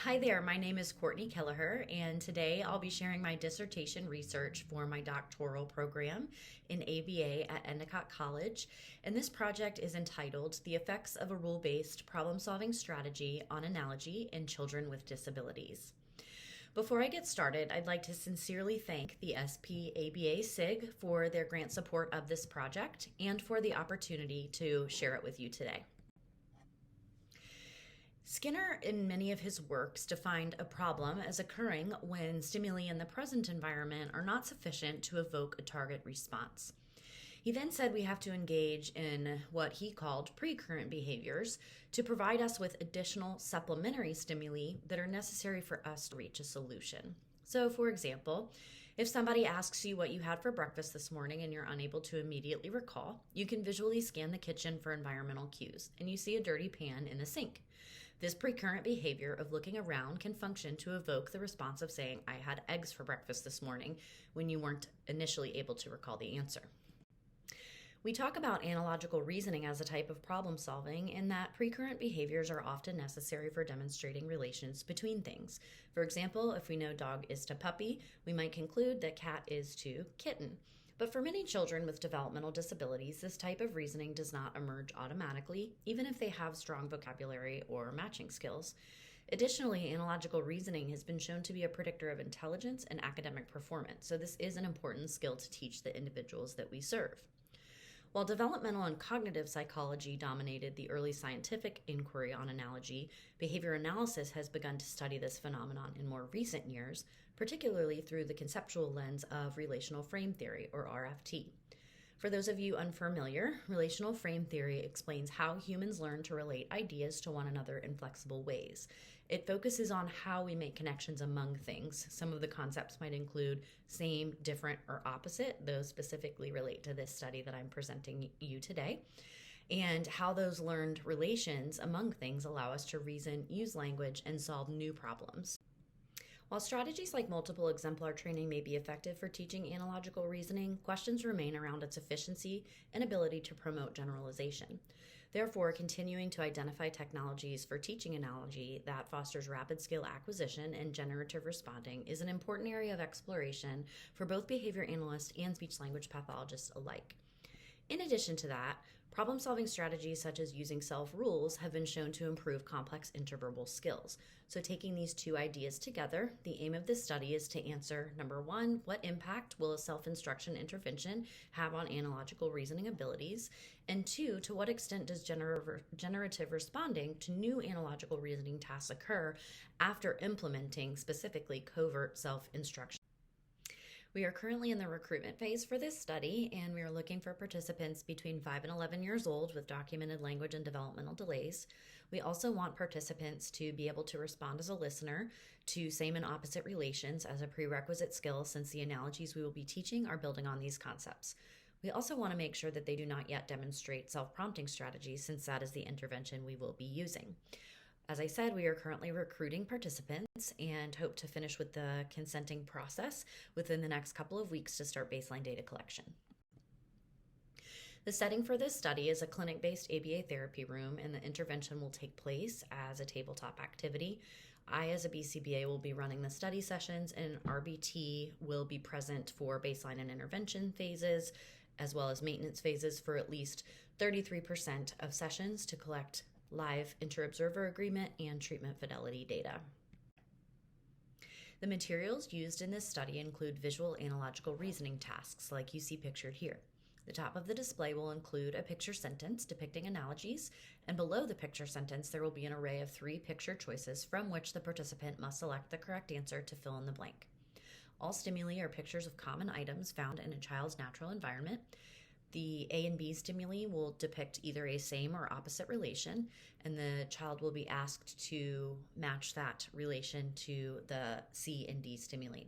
Hi there, my name is Courtney Keleher, and today I'll be sharing my dissertation research for my doctoral program in ABA at Endicott College. And this project is entitled The Effects of a Rule-Based Problem-Solving Strategy on Analogy in Children with Disabilities. Before I get started, I'd like to sincerely thank the SPABA SIG for their grant support of this project and for the opportunity to share it with you today. Skinner, in many of his works, defined a problem as occurring when stimuli in the present environment are not sufficient to evoke a target response. He then said we have to engage in what he called precurrent behaviors to provide us with additional supplementary stimuli that are necessary for us to reach a solution. So, for example, if somebody asks you what you had for breakfast this morning and you're unable to immediately recall, you can visually scan the kitchen for environmental cues, and you see a dirty pan in the sink. This precurrent behavior of looking around can function to evoke the response of saying, I had eggs for breakfast this morning, when you weren't initially able to recall the answer. We talk about analogical reasoning as a type of problem solving in that precurrent behaviors are often necessary for demonstrating relations between things. For example, if we know dog is to puppy, we might conclude that cat is to kitten. But for many children with developmental disabilities, this type of reasoning does not emerge automatically, even if they have strong vocabulary or matching skills. Additionally, analogical reasoning has been shown to be a predictor of intelligence and academic performance, so this is an important skill to teach the individuals that we serve. While developmental and cognitive psychology dominated the early scientific inquiry on analogy, behavior analysis has begun to study this phenomenon in more recent years, particularly through the conceptual lens of relational frame theory, or RFT. For those of you unfamiliar, relational frame theory explains how humans learn to relate ideas to one another in flexible ways. It focuses on how we make connections among things. Some of the concepts might include same, different, or opposite. Those specifically relate to this study that I'm presenting you today. And how those learned relations among things allow us to reason, use language, and solve new problems. While strategies like multiple exemplar training may be effective for teaching analogical reasoning, questions remain around its efficiency and ability to promote generalization. Therefore, continuing to identify technologies for teaching analogy that fosters rapid skill acquisition and generative responding is an important area of exploration for both behavior analysts and speech-language pathologists alike. In addition to that, problem-solving strategies such as using self-rules have been shown to improve complex interverbal skills. So taking these two ideas together, the aim of this study is to answer, number one, what impact will a self-instruction intervention have on analogical reasoning abilities? And two, to what extent does generative responding to new analogical reasoning tasks occur after implementing specifically covert self-instruction? We are currently in the recruitment phase for this study, and we are looking for participants between 5 and 11 years old with documented language and developmental delays. We also want participants to be able to respond as a listener to same and opposite relations as a prerequisite skill, since the analogies we will be teaching are building on these concepts. We also want to make sure that they do not yet demonstrate self-prompting strategies, since that is the intervention we will be using. As I said, we are currently recruiting participants and hope to finish with the consenting process within the next couple of weeks to start baseline data collection. The setting for this study is a clinic-based ABA therapy room, and the intervention will take place as a tabletop activity. I, as a BCBA, will be running the study sessions, and RBT will be present for baseline and intervention phases, as well as maintenance phases for at least 33% of sessions to collect live inter-observer agreement and treatment fidelity data. The materials used in this study include visual analogical reasoning tasks like you see pictured here. The top of the display will include a picture sentence depicting analogies, and below the picture sentence there will be an array of 3 picture choices from which the participant must select the correct answer to fill in the blank. All stimuli are pictures of common items found in a child's natural environment. The A and B stimuli will depict either a same or opposite relation, and the child will be asked to match that relation to the C and D stimuli.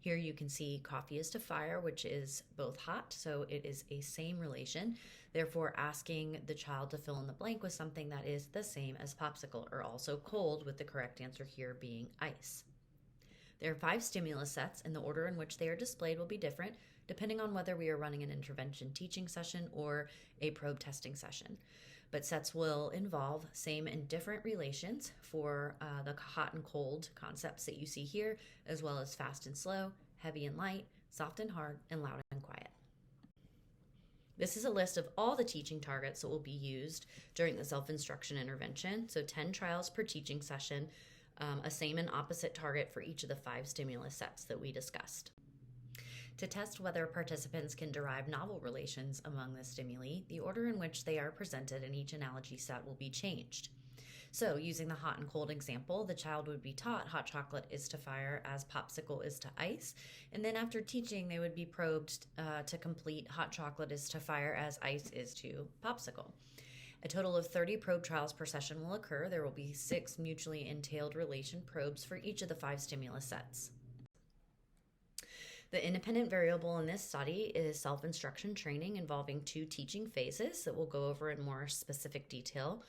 Here you can see coffee is to fire, which is both hot, so it is a same relation. Therefore, asking the child to fill in the blank with something that is the same as popsicle, or also cold, with the correct answer here being ice. There are 5 stimulus sets, and the order in which they are displayed will be different depending on whether we are running an intervention teaching session or a probe testing session. but sets will involve same and different relations for the hot and cold concepts that you see here, as well as fast and slow, heavy and light, soft and hard, and loud and quiet. This is a list of all the teaching targets that will be used during the self-instruction intervention. So 10 trials per teaching session, a same and opposite target for each of the 5 stimulus sets that we discussed. To test whether participants can derive novel relations among the stimuli, the order in which they are presented in each analogy set will be changed. So, using the hot and cold example, the child would be taught hot chocolate is to fire as popsicle is to ice, and then after teaching, they would be probed to complete hot chocolate is to fire as ice is to popsicle. A total of 30 probe trials per session will occur. There will be 6 mutually entailed relation probes for each of the 5 stimulus sets. The independent variable in this study is self-instruction training involving 2 teaching phases that we'll go over in more specific detail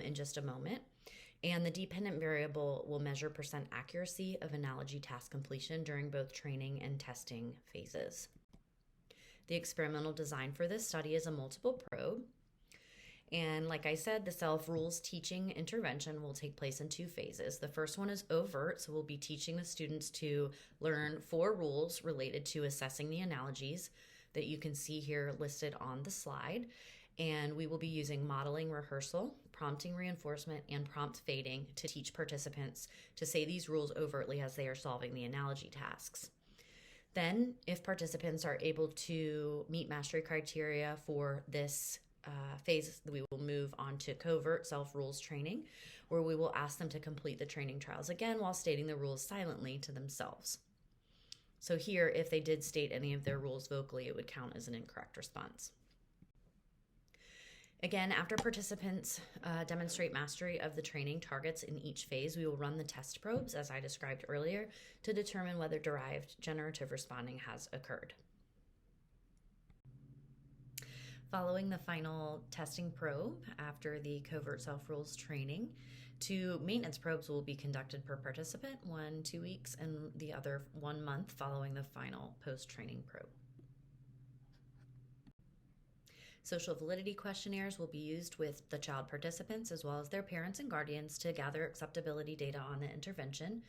in just a moment. And the dependent variable will measure percent accuracy of analogy task completion during both training and testing phases. The experimental design for this study is a multiple probe. And like I said, the self-rules teaching intervention will take place in 2 phases. The first one is overt, so we'll be teaching the students to learn 4 rules related to assessing the analogies that you can see here listed on the slide. And we will be using modeling rehearsal, prompting reinforcement, and prompt fading to teach participants to say these rules overtly as they are solving the analogy tasks. Then, if participants are able to meet mastery criteria for this phase, we will move on to covert self-rules training, where we will ask them to complete the training trials again while stating the rules silently to themselves. So here, if they did state any of their rules vocally, it would count as an incorrect response. Again, after participants demonstrate mastery of the training targets in each phase, we will run the test probes, as I described earlier, to determine whether derived generative responding has occurred. Following the final testing probe after the covert self-rules training, 2 maintenance probes will be conducted per participant, one 2 weeks and the other 1 month following the final post-training probe. Social validity questionnaires will be used with the child participants as well as their parents and guardians to gather acceptability data on the intervention.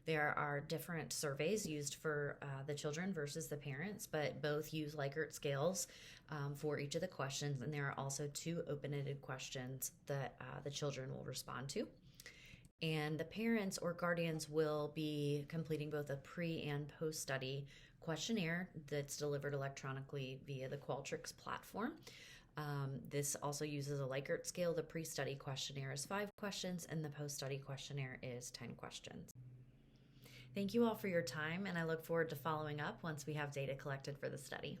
There are different surveys used for the children versus the parents, but both use Likert scales for each of the questions, and there are also 2 open-ended questions that the children will respond to. And the parents or guardians will be completing both a pre- and post-study questionnaire that's delivered electronically via the Qualtrics platform. This also uses a Likert scale. The pre-study questionnaire is 5 questions, and the post-study questionnaire is 10 questions. Thank you all for your time, and I look forward to following up once we have data collected for the study.